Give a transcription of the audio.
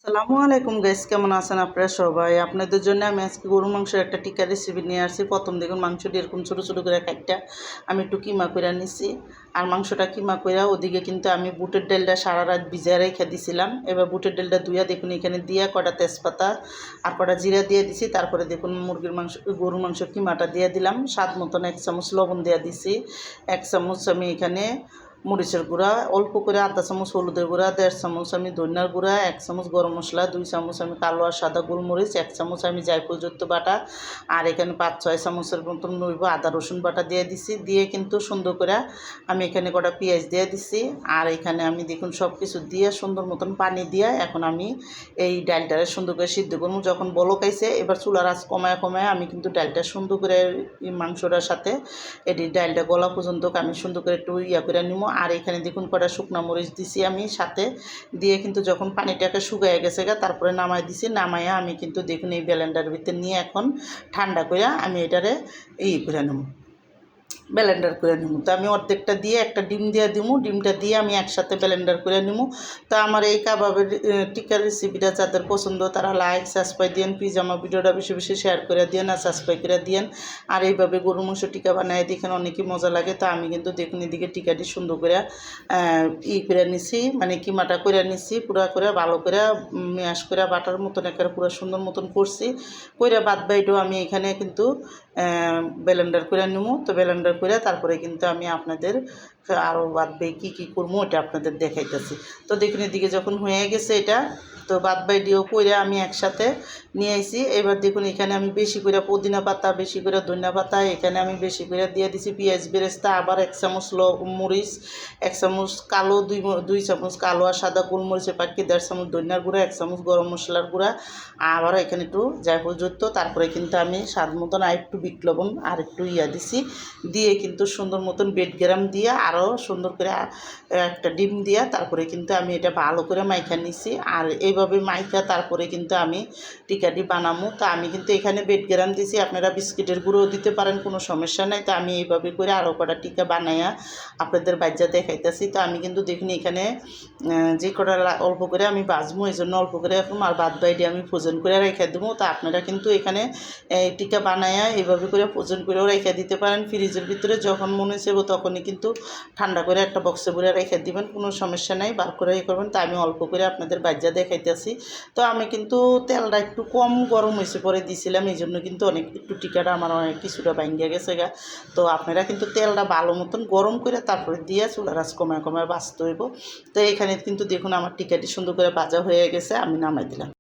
আসসালামু আলাইকুম গাইস, কেমন আছেন আপনারা সবাই? আপনাদের জন্য আমি আজকে গরু মাংসের একটা টিক্কা রেসিপি নিয়ে আসছি। প্রথম দেখুন মাংসটি এরকম ছোটো ছোটো করে কাটটা আমি একটু কিমা করে নিছি। আর মাংসটা কিমা করে ওদিকে কিন্তু আমি বুটের ডালটা সারা রাত ভিজিয়ে রেখে দিছিলাম। এবার বুটের ডালটা ধুইয়া দেখুন এখানে দিয়া কটা তেজপাতা আর কটা জিরা দিয়ে দিছি। তারপরে দেখুন গরু মাংস কিমাটা দিয়ে দিলাম। স্বাদ মতন 1 চামচ লবণ দিয়ে দিছি। 1 চামচ আমি এখানে মরিচের গুঁড়া, অল্প করে আধা চামচ হলুদের গুঁড়া, 1.5 চামচ আমি ধনিয়ার গুঁড়া, 1 চামচ গরম মশলা, 2 চামচ আমি কালো আর সাদা গোলমরিচ, 1 চামচ আমি জায়ফল যুক্ত বাটা, আর এখানে 5-6 চামচের মতন নইব আদা রসুন বাটা দিয়ে দিছি। দিয়ে কিন্তু সুন্দর করে আমি এখানে কটা পেঁয়াজ দিয়ে দিছি। আর এখানে আমি দেখুন সব কিছু দিয়ে সুন্দর মতন পানি দিয়ে এখন আমি এই ডালটারে সুন্দর করে সিদ্ধ করবো। যখন বলক আইছে এবার চুলার আঁচ কমায় কমায় আমি কিন্তু ডালটা সুন্দর করে এই মাংসটার সাথে এটি ডালটা গলা পর্যন্ত আমি সুন্দর করে একটু করে নিব। আর এখানে দেখুন কটা শুকনো মরিচ দিছি আমি সাথে দিয়ে কিন্তু যখন পানিটাকে শুকায় গেছে তারপরে নামাই দিছি। নামাইয়া আমি কিন্তু দেখুন এই ব্লেন্ডারের ভিতরে নিয়ে এখন ঠান্ডা করে আমি এটারে করে নেব, ব্লেন্ডার করে নিব। তো আমি অর্ধেকটা দিয়ে একটা ডিম দিয়ে দিব, ডিমটা দিয়ে আমি একসাথে ব্লেন্ডার করে নিব। তো আমার এই কাবাবের টিক্কার রেসিপিটা যাদের পছন্দ তারা লাইক সাবস্ক্রাইব দিন, প্লিজ আমার ভিডিওটা বেশি বেশি শেয়ার করে দিন আর সাবস্ক্রাইব করে দিন। আর এইভাবে গরু মাংস টিক্কা বানায় দেখেন অনেকই মজা লাগে। তো আমি কিন্তু দেখুন এদিকে টিক্কাটি সুন্দর করে করে নিছি, মানে কিমাটা করে নিছি পুরা করে ভালো করে ম্যাশ করে বাটার মতন একটা পুরো সুন্দর মতন করছি। করে বাদ বাইটাও আমি এখানে কিন্তু ব্লেন্ডার করে নিব। তো ব্লেন্ডার করে তারপরে কিন্তু আমি আপনাদের আরও বাদবে কী করবো ওটা আপনাদের দেখাইতেছি। তো দেখুন এদিকে যখন হয়ে গেছে এটা, তো বাদ বাইডিও করে আমি একসাথে নিয়ে আইছি। এবার দেখুন এখানে আমি বেশি করে পুদিনা পাতা, বেশি করে ধনিয়া পাতা এখানে আমি বেশি করে দিয়ে দিছি। পেঁয়াজ বেরেস্তা, আবার 1 চামচ মরিচ, 1 চামচ কালো, 2 চামচ কালো আর সাদা গোলমরিচের প্যাকেট, 1.5 চামচ ধনিয়ার গুঁড়া, 1 চামচ গরম মশলার গুঁড়া, আবার এখানে একটু জায়ফল যুক্ত। তারপরে কিন্তু আমি স্বাদ মতন আর একটু বিট লবণ আর একটু দিছি। দিয়ে কিন্তু সুন্দর মতন বেড গ্রাম দিয়ে আরও সুন্দর করে একটা ডিম দিয়া তারপরে কিন্তু আমি এটা ভালো করে মাইখা নিছি। আর এইভাবে মাইখা তারপরে কিন্তু আমি টিকাটি বানাবো। তো আমি কিন্তু এখানে বেড গ্রাম দিছি, আপনারা বিস্কিটের গুঁড়োও দিতে পারেন, কোনো সমস্যা নাই। তো আমি এইভাবে করে আরও কটা টিকা বানাইয়া আপনাদের বাজ্যা দেখাইতেছি। তো আমি কিন্তু দেখুন এখানে যে কটা অল্প করে আমি বাজবো এই জন্য অল্প করে এখন আর বাদ বাইডে আমি ফ্রোজেন করে রেখে দেবো। তো আপনারা কিন্তু এখানে টিকা বানাইয়া এইভাবে করে ফ্রোজেন করেও রেখে দিতে পারেন। ফ্রিজের ভিতরে যখন মনে চাইব তখনই কিন্তু ঠান্ডা করে একটা বক্সে ভরে রেখে দিবেন, কোনো সমস্যা নাই, বার করে করবেন। তো আমি অল্প করে আপনাদের বাজ্যা দেখাইতেছি। তো আমি কিন্তু তেলটা একটু কম গরম হয়েছে পরে দিয়েছিলাম, এই জন্য কিন্তু অনেক একটু টিকাটা আমার অনেক কিছুটা ভাঙ্গিয়া গেছে তো আপনারা কিন্তু তেলটা ভালো মতন গরম করে তারপরে দিয়ে চুলার আঁচ কমায় কমায় বাঁচতে হইব। তো এখানে কিন্তু দেখুন আমার টিকাটি সুন্দর করে ভাজা হয়ে গেছে, আমি নামাই দিলাম।